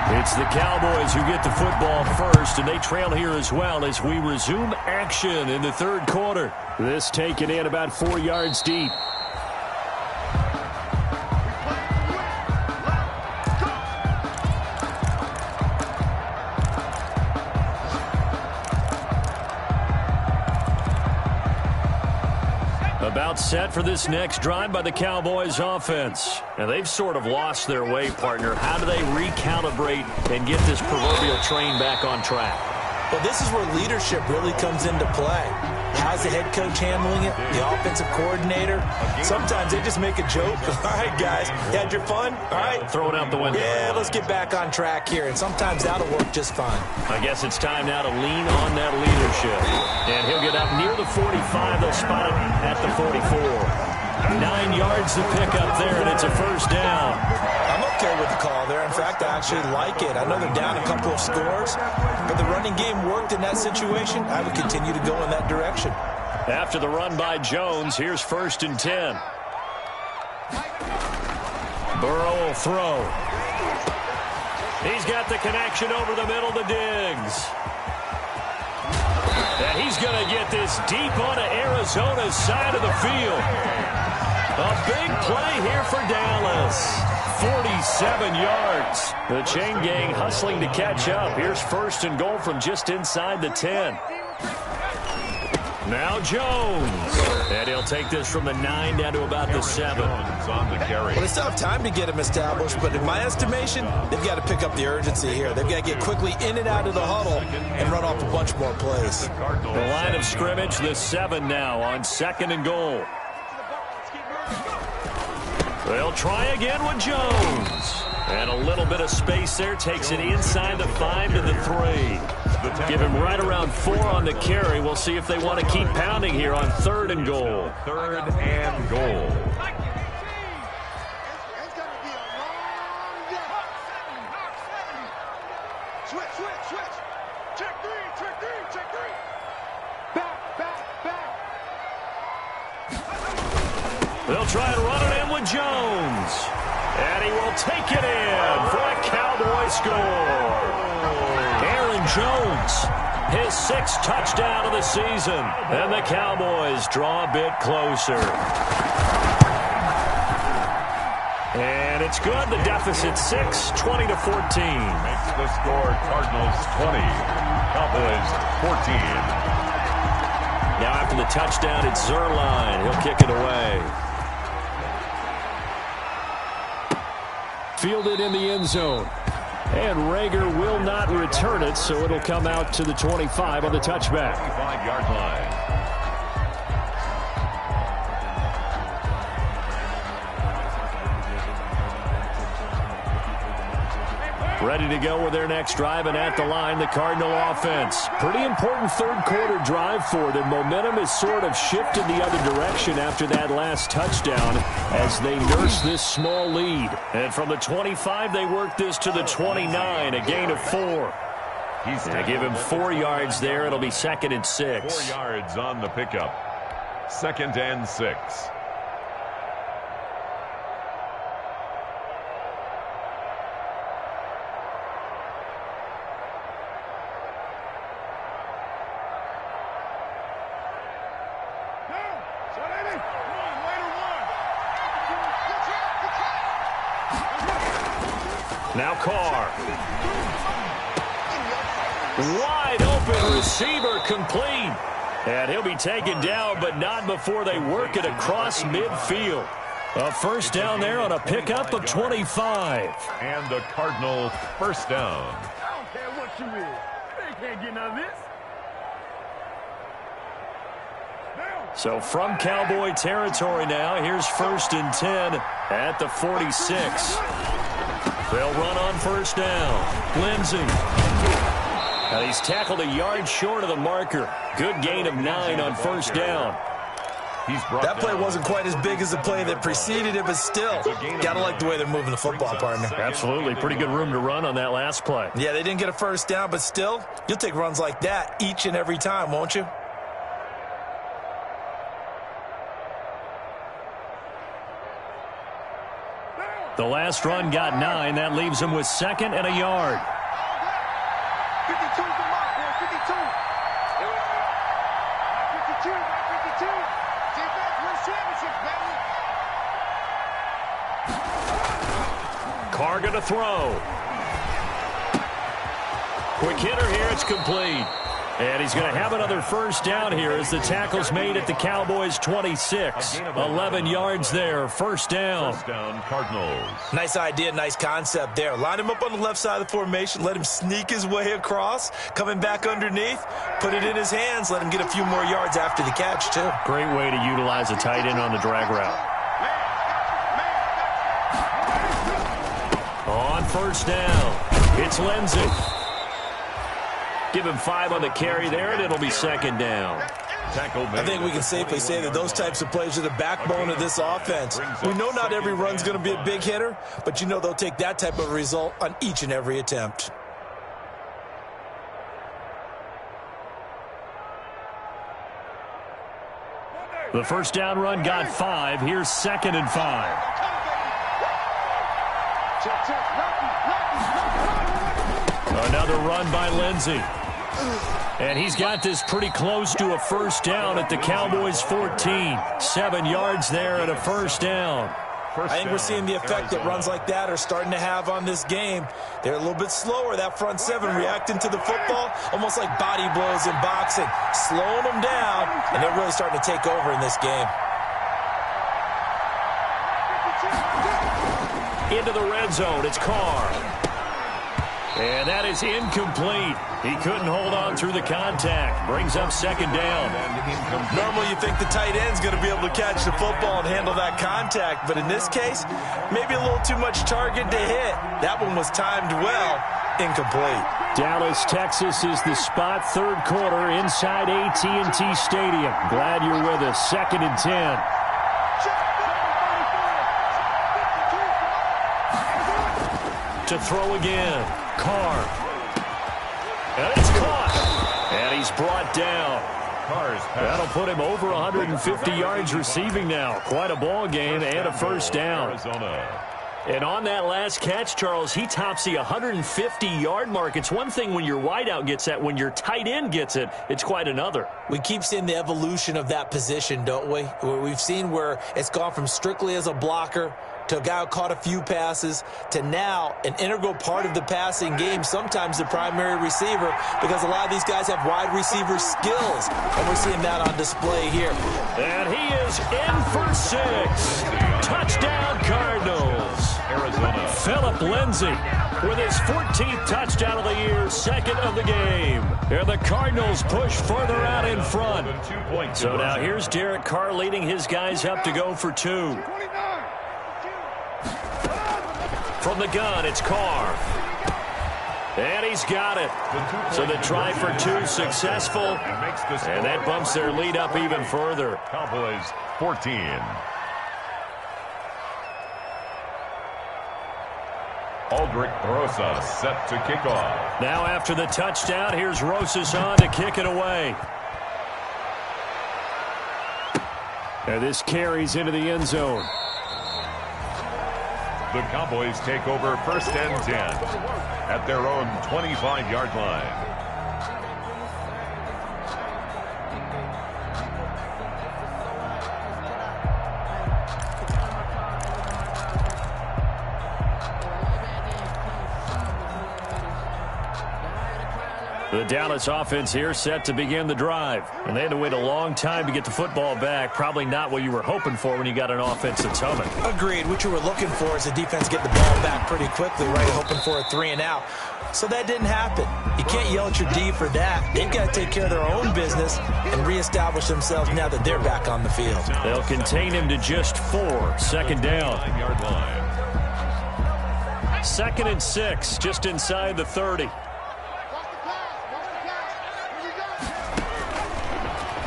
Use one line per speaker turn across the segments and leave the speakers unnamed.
It's the Cowboys who get the football first, and they trail here as well as we resume action in the third quarter. This taken in about 4 yards deep. About set for this next drive by the Cowboys offense. And they've sort of lost their way, partner. How do they recalibrate and get this proverbial train back on track?
Well, this is where leadership really comes into play. How's the head coach handling it? The offensive coordinator? Sometimes they just make a joke. All right, guys, you had your fun? All right.
Throw it out the window.
Yeah, let's get back on track here. And sometimes that'll work just fine.
I guess it's time now to lean on that leadership. And he'll get up near the 45. They'll spot it at the 44. 9 yards to pick up there, and it's a first down.
I'm okay with the call there. In fact, I actually like it. I know they're down a couple of scores, but the running game worked in that situation. I would continue to go in that direction.
After the run by Jones, here's 1st and 10. Burrow will throw. He's got the connection over the middle to Diggs. And he's going to get this deep onto Arizona's side of the field. A big play here for Dallas. 47 yards. The chain gang hustling to catch up. Here's 1st and goal from just inside the 10. Now Jones. And he'll take this from the 9 down to about the 7.
Well, they still have time to get him established, but in my estimation, they've got to pick up the urgency here. They've got to get quickly in and out of the huddle and run off a bunch more plays.
The line of scrimmage, the 7 now on 2nd and goal. They'll try again with Jones. And a little bit of space there. Takes it inside the 5 to the 3. Give him right around 4 on the carry. We'll see if they want to keep pounding here on 3rd and goal.
3rd and goal.
They'll try and run it in with Jones. And he will take it in for a Cowboy score. Aaron Jones, his 6th touchdown of the season. And the Cowboys draw a bit closer. And it's good. The deficit 6, 20 to 14.
Makes the score Cardinals 20, Cowboys 14.
Now after the touchdown, it's Zerline. He'll kick it away. Fielded in the end zone. And Rager will not return it, so it'll come out to the 25 on the touchback.
25-yard line.
Ready to go with their next drive, and at the line, the Cardinal offense. Pretty important third quarter drive for them. Momentum has sort of shifted the other direction after that last touchdown as they nurse this small lead. And from the 25, they work this to the 29, a gain of 4. They give him 4 yards there. It'll be 2nd and 6.
4 yards on the pickup. 2nd and 6.
Now Carr. Wide open receiver complete. And he'll be taken down, but not before they work it across midfield. A first down there on a pickup of 25.
And the Cardinal first down.
I don't care what you is. They can't get none of this.
So from Cowboy territory now, here's 1st and 10 at the 46. They'll run on first down. Lindsey. Now he's tackled a yard short of the marker. Good gain of 9 on first down.
That play wasn't quite as big as the play that preceded it, but still, gotta like the way they're moving the football, partner.
Absolutely. Pretty good room to run on that last play.
Yeah, they didn't get a first down, but still, you'll take runs like that each and every time, won't you?
The last run got 9. That leaves him with 2nd and a yard.
52's the mark, boy. 52. 52. 52. Defense wins championships, baby.
Carr going to throw. Quick hitter here. It's complete. And he's going to have another first down here as the tackle's made at the Cowboys' 26. 11 yards there. First down.
First down, Cardinals.
Nice idea, nice concept there. Line him up on the left side of the formation. Let him sneak his way across. Coming back underneath. Put it in his hands. Let him get a few more yards after the catch, too.
Great way to utilize a tight end on the drag route. On first down, it's Lindsey. Give him 5 on the carry there, and it'll be 2nd down.
I think we can safely say that those types of plays are the backbone of this offense. We know not every run's going to be a big hitter, but you know they'll take that type of result on each and every attempt.
The first down run got 5. Here's 2nd and 5. Another run by Lindsey. And he's got this pretty close to a first down at the Cowboys' 14. 7 yards there and a first down.
I think we're seeing the effect that runs like that are starting to have on this game. They're a little bit slower, that front 7, reacting to the football, almost like body blows in boxing, slowing them down, and they're really starting to take over in this game.
Into the red zone, it's Carr. And that is incomplete. He couldn't hold on through the contact. Brings up 2nd down.
Normally you think the tight end's going to be able to catch the football and handle that contact, but in this case, maybe a little too much target to hit. That one was timed well. Incomplete.
Dallas, Texas is the spot. 3rd quarter inside AT&T Stadium. Glad you're with us. 2nd and 10. To throw again. Carr. And it's caught. And he's brought down. That'll put him over 150 yards receiving now. Quite a ball game and a first down. And on that last catch, Charles, he tops the 150-yard mark. It's one thing when your wideout gets that. When your tight end gets it, it's quite another.
We keep seeing the evolution of that position, don't we? We've seen where it's gone from strictly as a blocker to a guy who caught a few passes, to now an integral part of the passing game, sometimes the primary receiver, because a lot of these guys have wide receiver skills, and we're seeing that on display here.
And he is in for 6. Touchdown, Cardinals.
Arizona.
Philip Lindsey with his 14th touchdown of the year, 2nd of the game. And the Cardinals push further out in front. So now here's Derek Carr leading his guys up to go for 2. From the gun, it's Carr. And he's got it. So the try for 2 successful. And that bumps their lead up even further.
Cowboys 14. Aldrich Rosas set to kick off.
Now after the touchdown, here's Rosas on to kick it away. And this carries into the end zone.
The Cowboys take over 1st and 10 at their own 25-yard line.
The Dallas offense here set to begin the drive. And they had to wait a long time to get the football back. Probably not what you were hoping for when you got an offense that's humming.
Agreed. What you were looking for is the defense get the ball back pretty quickly, right? Hoping for a 3 and out. So that didn't happen. You can't yell at your D for that. They've got to take care of their own business and reestablish themselves now that they're back on the field.
They'll contain him to just 4. 2nd down.
9-yard line.
2nd and 6, just inside the 30.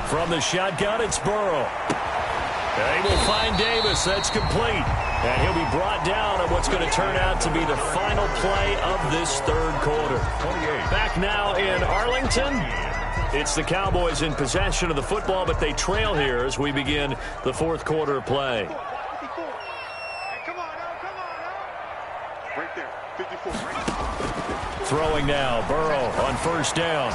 From the shotgun, it's Burrow. And he will find Davis. That's complete. And he'll be brought down on what's going to turn out to be the final play of this 3rd quarter.
28.
Back now in Arlington. It's the Cowboys in possession of the football, but they trail here as we begin the 4th quarter play.
Hey, come on now, come on now.
Throwing now, Burrow on first down.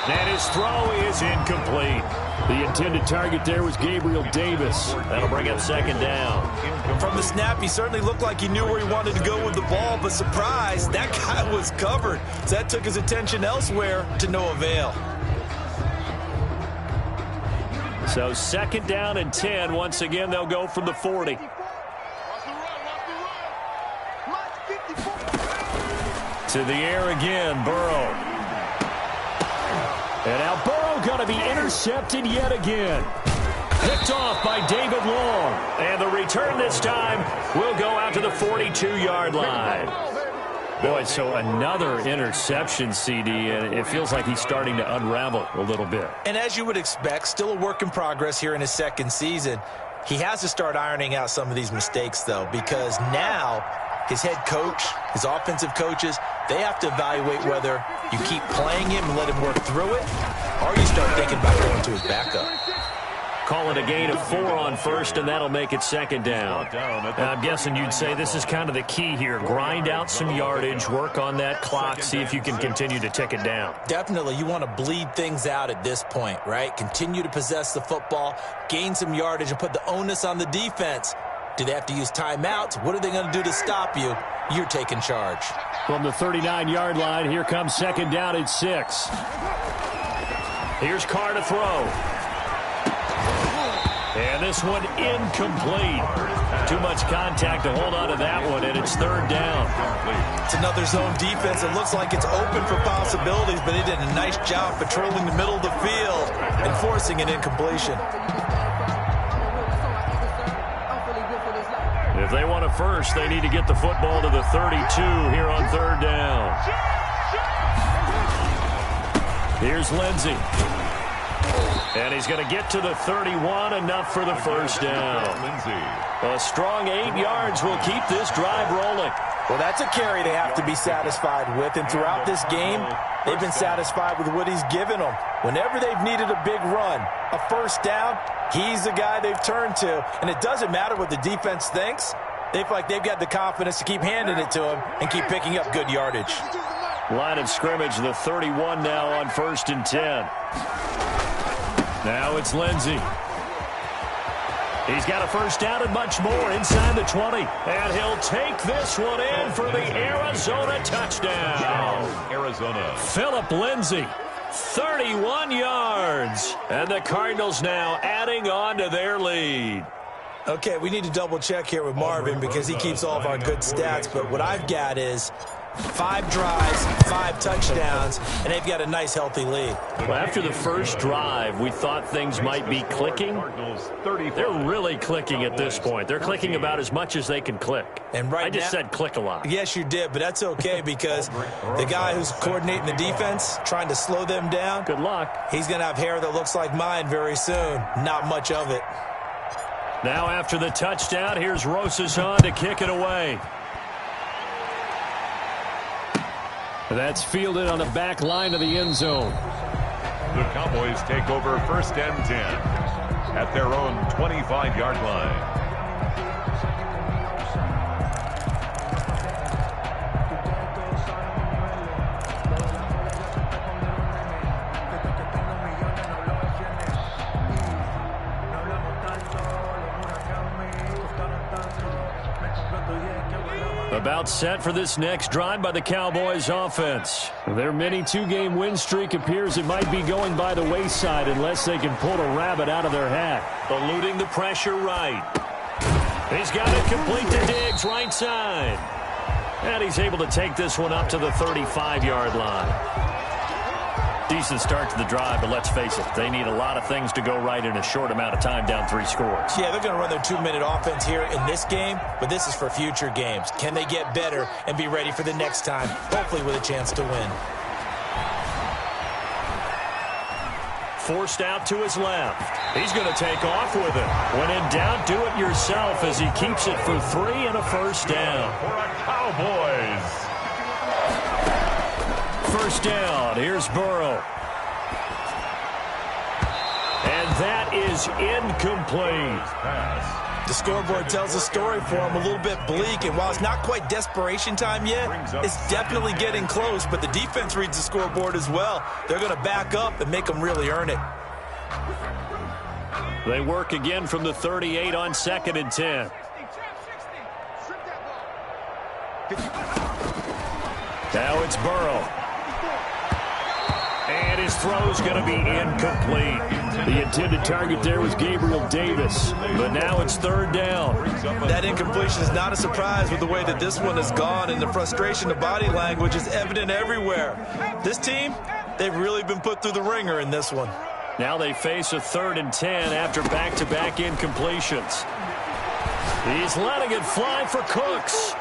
And his throw is incomplete. The intended target there was Gabriel Davis. That'll bring up second down.
From the snap, he certainly looked like he knew where he wanted to go with the ball, but surprise, that guy was covered. So that took his attention elsewhere to no avail.
So second down and 10. Once again, they'll go from the 40. To the air again, Burrow. And now Burrow going to be intercepted yet again. Picked off by David Long. And the return this time will go out to the 42-yard line. Boy, so another interception, CD, and it feels like he's starting to unravel a little bit.
And as you would expect, still a work in progress here in his second season. He has to start ironing out some of these mistakes, though, because now his head coach, his offensive coaches, they have to evaluate whether you keep playing him and let him work through it, or you start thinking about going to his backup.
Call it a gain of 4 on first, and that'll make it second down. And I'm guessing you'd say this is kind of the key here. Grind out some yardage, work on that clock, see if you can continue to tick it down.
Definitely. You want to bleed things out at this point, right? Continue to possess the football, gain some yardage, and put the onus on the defense. Do they have to use timeouts? What are they going to do to stop you? You're taking charge.
From the 39-yard line, here comes second down at 6. Here's Carr to throw. And this one incomplete. Too much contact to hold on to that one, and it's third down.
It's another zone defense. It looks like it's open for possibilities, but they did a nice job patrolling the middle of the field and forcing an incompletion.
If they want a first, they need to get the football to the 32 here on third down. Here's Lindsey. And he's going to get to the 31, enough for the first down. A strong 8 yards will keep this drive rolling.
Well, that's a carry they have to be satisfied with, and throughout this game, they've been satisfied with what he's given them. Whenever they've needed a big run, a first down, he's the guy they've turned to, and it doesn't matter what the defense thinks. They feel like they've got the confidence to keep handing it to him and keep picking up good yardage.
Line of scrimmage, the 31 now on first and 10. Now it's Lindsey. He's got a first down and much more inside the 20. And he'll take this one in for the Arizona touchdown.
Arizona.
Phillip Lindsey, 31 yards. And the Cardinals now adding on to their lead.
Okay, we need to double check here with Marvin because he keeps all of our good stats. But what I've got is 5 drives, 5 touchdowns, and they've got a nice, healthy lead.
Well, after the first drive, we thought things might be clicking. They're really clicking at this point. They're clicking about as much as they can click.
And right
I just
now,
said click a lot.
Yes, you did, but that's okay because the guy who's coordinating the defense, trying to slow them down,
Good luck.
he's going to have hair that looks like mine very soon. Not much of it.
Now after the touchdown, here's Rosas on to kick it away. That's fielded on the back line of the end zone.
The Cowboys take over first and 10 at their own 25-yard line.
About set for this next drive by the Cowboys offense. Their mini 2-game win streak appears it might be going by the wayside unless they can pull a rabbit out of their hat. Eluding the pressure right. He's got it complete to Diggs right side. And he's able to take this one up to the 35-yard line. Decent start to the drive, but let's face it, they need a lot of things to go right in a short amount of time, down 3 scores.
Yeah, they're going to run their 2-minute offense here in this game, but this is for future games. Can they get better and be ready for the next time, hopefully with a chance to win?
Forced out to his left. He's going to take off with it. When in doubt, do it yourself as he keeps it for 3 and a first down.
For the Cowboys.
First down, here's Burrow. And that is incomplete.
The scoreboard tells a story for them, a little bit bleak, and while it's not quite desperation time yet, it's definitely getting close, but the defense reads the scoreboard as well. They're going to back up and make them really earn it.
They work again from the 38 on 2nd and 10. Now it's Burrow. And his throw's going to be incomplete. The intended target there was Gabriel Davis, but now it's 3rd down.
That incompletion is not a surprise with the way that this one has gone, and the frustration of body language is evident everywhere. This team, they've really been put through the ringer in this one.
Now they face a 3rd and 10 after back-to-back incompletions. He's letting it fly for Cooks.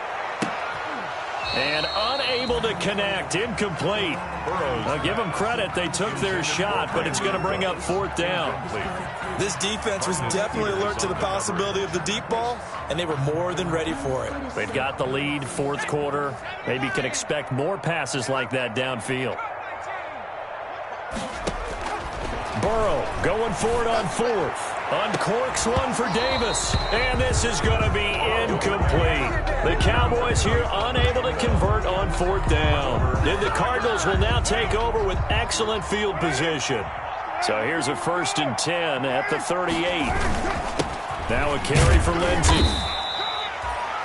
And unable to connect, incomplete. I'll give them credit, they took their shot, but it's going to bring up 4th down.
This defense was definitely alert to the possibility of the deep ball, and they were more than ready for it.
They've got the lead, 4th quarter. Maybe can expect more passes like that downfield. Burrow going for it on 4th. Uncorks one for Davis, and this is going to be incomplete. The Cowboys here unable to convert on 4th down. And the Cardinals will now take over with excellent field position. So here's a 1st and 10 at the 38. Now a carry for Lindsey.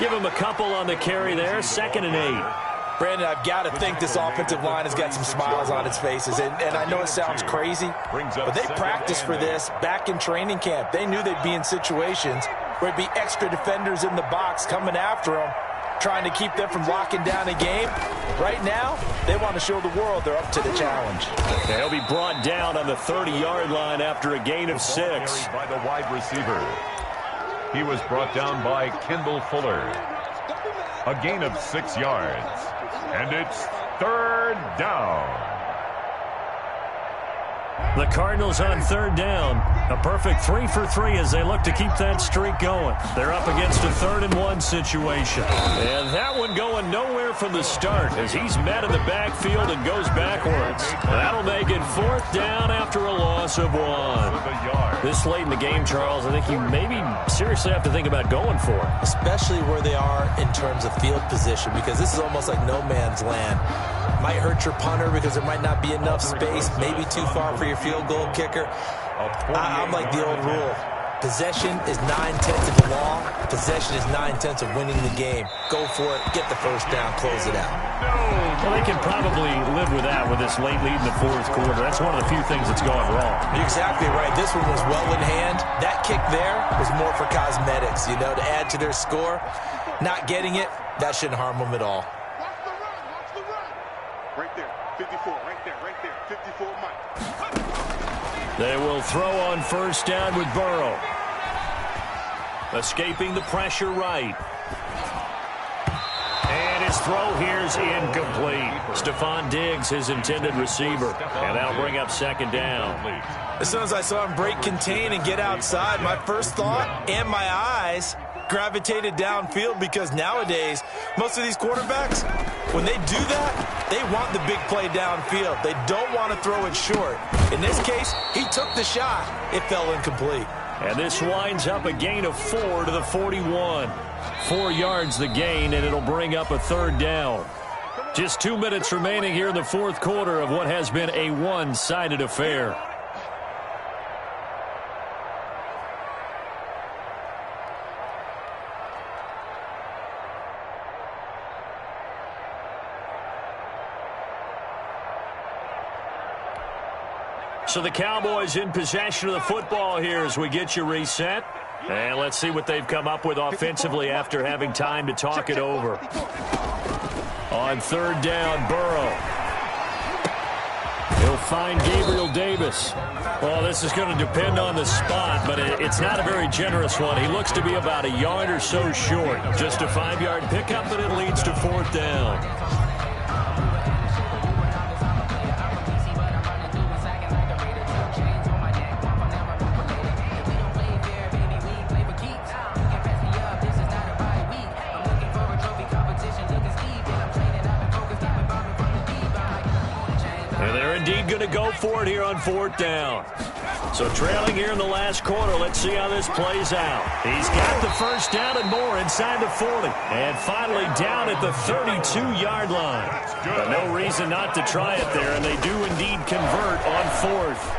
Give him a couple on the carry there, 2nd and 8.
Brandon, I've got to think this offensive line has got some smiles on its faces. And I know it sounds crazy, but they practiced for this back in training camp. They knew they'd be in situations where it'd be extra defenders in the box coming after them, trying to keep them from locking down a game. Right now, they want to show the world they're up to the challenge.
They'll be brought down on the 30-yard line after a gain of 6.
By the wide receiver. He was brought down by Kendall Fuller. A gain of 6 yards. And it's 3rd down.
The Cardinals on 3rd down. A perfect 3 for 3 as they look to keep that streak going. They're up against a 3rd and 1 situation. And that one going nowhere from the start as he's met in the backfield and goes backwards. That'll make it 4th down after a loss of 1. This late in the game, Charles, I think you maybe seriously have to think about going for it.
Especially where they are in terms of field position, because this is almost like no man's land. Might hurt your punter because there might not be enough space, maybe too far for your field goal kicker. I'm like the old rule. Possession is 9/10 of the law. Possession is 9/10 of winning the game. Go for it, get the 1st down, close it out.
Well, they can probably live with that with this late lead in the 4th quarter. That's one of the few things that's gone wrong.
You're exactly right. This one was well in hand. That kick there was more for cosmetics, you know, to add to their score. Not getting it, that shouldn't harm them at all.
Watch the run. Right there, 54, right there, 54 Mike.
They will throw on 1st down with Burrow. Escaping the pressure right. And his throw here's incomplete. Stephon Diggs, his intended receiver. And that'll bring up 2nd down.
As soon as I saw him break contain and get outside, my first thought and my eyes gravitated downfield, because nowadays, most of these quarterbacks, when they do that, they want the big play downfield. They don't want to throw it short. In this case, he took the shot. It fell incomplete.
And this winds up a gain of 4 to the 41. 4 yards the gain, and it'll bring up a 3rd down. Just 2 minutes remaining here in the 4th quarter of what has been a one-sided affair. So the Cowboys in possession of the football here as we get you reset. And let's see what they've come up with offensively after having time to talk it over. On 3rd down, Burrow. He'll find Gabriel Davis. Well, this is going to depend on the spot, but it's not a very generous one. He looks to be about a yard or so short. Just a 5-yard pickup, but it leads to 4th down. Indeed going to go for it here on 4th down. So trailing here in the last quarter, let's see how this plays out. He's got the first down and more inside the 40. And finally down at the 32-yard line. But no reason not to try it there, and they do indeed convert on 4th.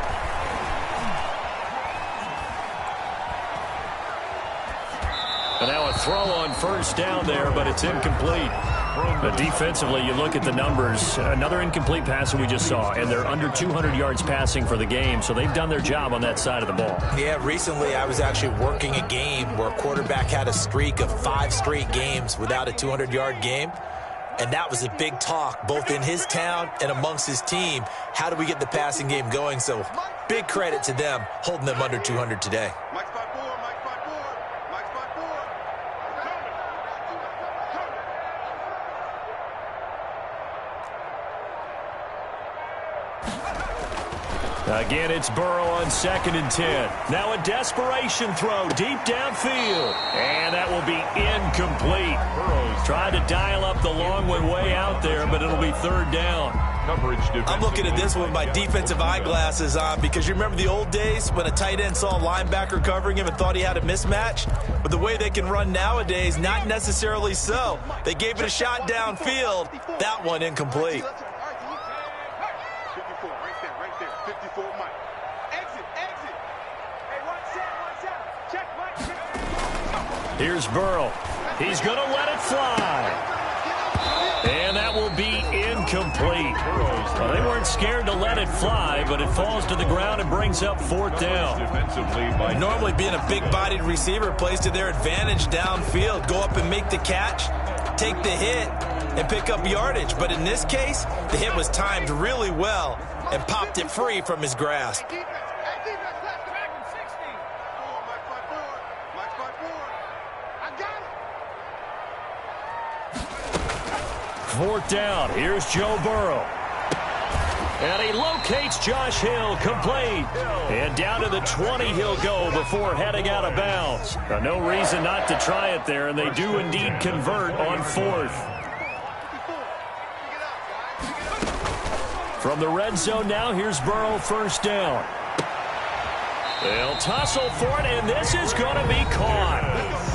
And now a throw on first down there, but it's incomplete. But defensively, you look at the numbers. Another incomplete pass that we just saw, and they're under 200 yards passing for the game, so they've done their job on that side of the ball.
Yeah, recently I was actually working a game where a quarterback had a streak of 5 straight games without a 200-yard game, and that was a big talk both in his town and amongst his team. How do we get the passing game going? So big credit to them holding them under 200 today.
Again, it's Burrow on 2nd and 10. Now a desperation throw deep downfield. And that will be incomplete. Burrow's tried to dial up the long one way out there, but it'll be 3rd down.
I'm looking at this with my defensive eyeglasses on because you remember the old days when a tight end saw a linebacker covering him and thought he had a mismatch? But the way they can run nowadays, not necessarily so. They gave it a shot downfield. That one incomplete.
Here's Burrow. He's going to let it fly. And that will be incomplete. Well, they weren't scared to let it fly, but it falls to the ground and brings up 4th down.
Normally being a big-bodied receiver plays to their advantage downfield. Go up and make the catch, take the hit, and pick up yardage. But in this case, the hit was timed really well and popped it free from his grasp.
4th down. Here's Joe Burrow. And he locates Josh Hill, complete. And down to the 20 he'll go before heading out of bounds. Now, no reason not to try it there, and they do indeed convert on 4th. From the red zone now, here's Burrow, 1st down. They'll tussle for it, and this is going to be caught.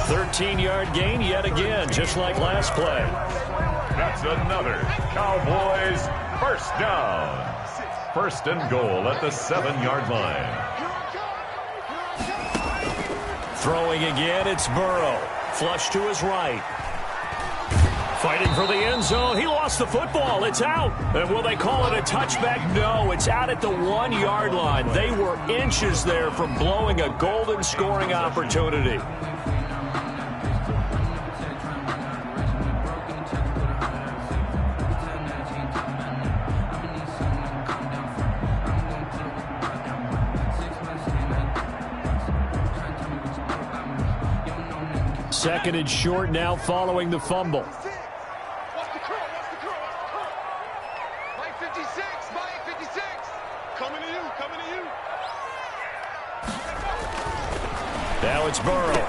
13-yard gain yet again, just like last play.
That's another Cowboys 1st down. 1st and goal at the 7-yard line.
Throwing again, it's Burrow. Flush to his right. Fighting for the end zone. He lost the football. It's out. And will they call it a touchback? No, it's out at the 1-yard line. They were inches there from blowing a golden scoring opportunity. Second and short now following the fumble. Now it's Burrow.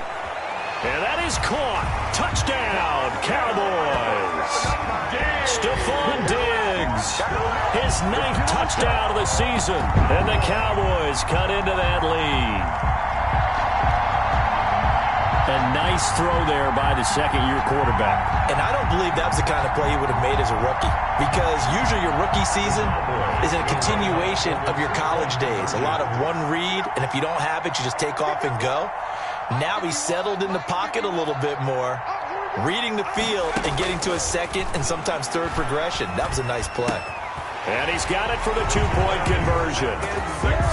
And that is caught. Touchdown, Cowboys. Stephon Diggs. His 9th touchdown of the season. And the Cowboys cut into that lead. A nice throw there by the 2nd-year quarterback.
And I don't believe that was the kind of play he would have made as a rookie. Because usually your rookie season is a continuation of your college days. A lot of one read, and if you don't have it, you just take off and go. Now he's settled in the pocket a little bit more, reading the field and getting to a 2nd and sometimes 3rd progression. That was a nice play.
And he's got it for the 2-point conversion.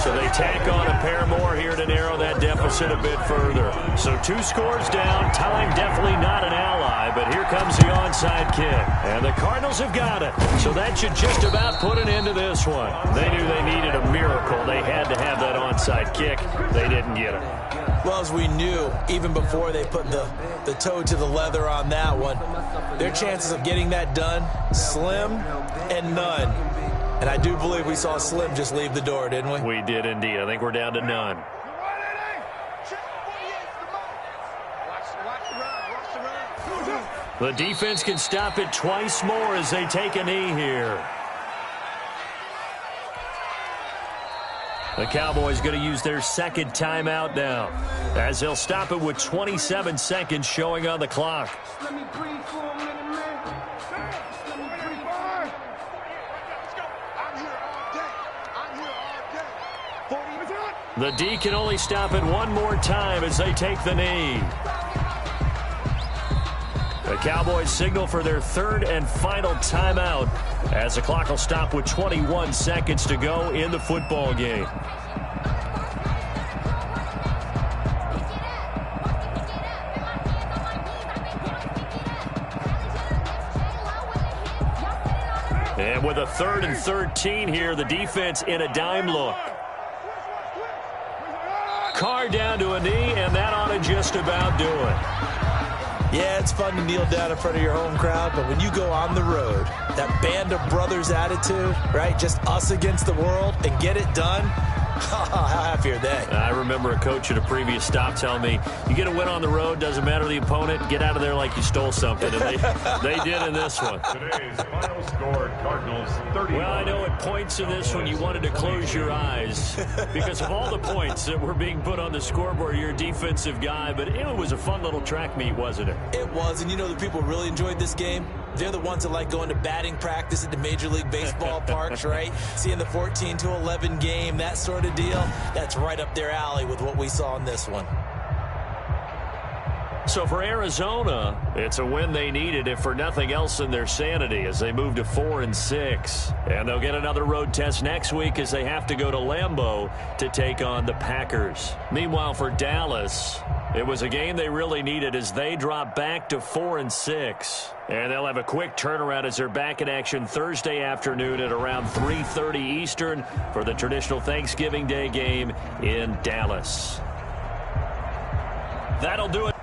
So they tack on a pair more here to narrow that deficit a bit further. So 2 scores down. Time definitely not an ally, but here comes the onside kick. And the Cardinals have got it. So that should just about put an end to this one. They knew they needed a miracle. They had to have that onside kick. They didn't get it.
Well, as we knew, even before they put the toe to the leather on that one, their chances of getting that done, slim and none. And I do believe we saw Slim just leave the door, didn't we?
We did indeed. I think we're down to none. The defense can stop it twice more as they take a knee here. The Cowboys going to use their second timeout now, as they'll stop it with 27 seconds showing on the clock.
Let me breathe for a minute, man. Let me breathe. I'm here all day.
The D can only stop it one more time as they take the knee. The Cowboys signal for their third and final timeout as the clock will stop with 21 seconds to go in the football game. And with a 3rd and 13 here, the defense in a dime look. Carr down to a knee, and that ought to just about do it.
Yeah, it's fun to kneel down in front of your home crowd, but when you go on the road, that band of brothers attitude, right, just us against the world, and get it done, how happy are they?
I remember a coach at a previous stop telling me, you get a win on the road, doesn't matter the opponent, get out of there like you stole something, and they did in this one.
Today's final score, Cardinals 30.
Well, I know at points in this one you wanted to close your eyes because of all the points that were being put on the scoreboard. You're a defensive guy, but it was a fun little track meet, wasn't it?
It was, and you know the people really enjoyed this game? They're the ones that like going to batting practice at the Major League Baseball parks, right? Seeing the 14-11 game, that sort of deal. That's right up their alley with what we saw in this one.
So for Arizona, it's a win they needed, if for nothing else than their sanity, as they move to 4-6. And they'll get another road test next week as they have to go to Lambeau to take on the Packers. Meanwhile, for Dallas, it was a game they really needed as they drop back to 4-6. And they'll have a quick turnaround as they're back in action Thursday afternoon at around 3:30 Eastern for the traditional Thanksgiving Day game in Dallas. That'll do it.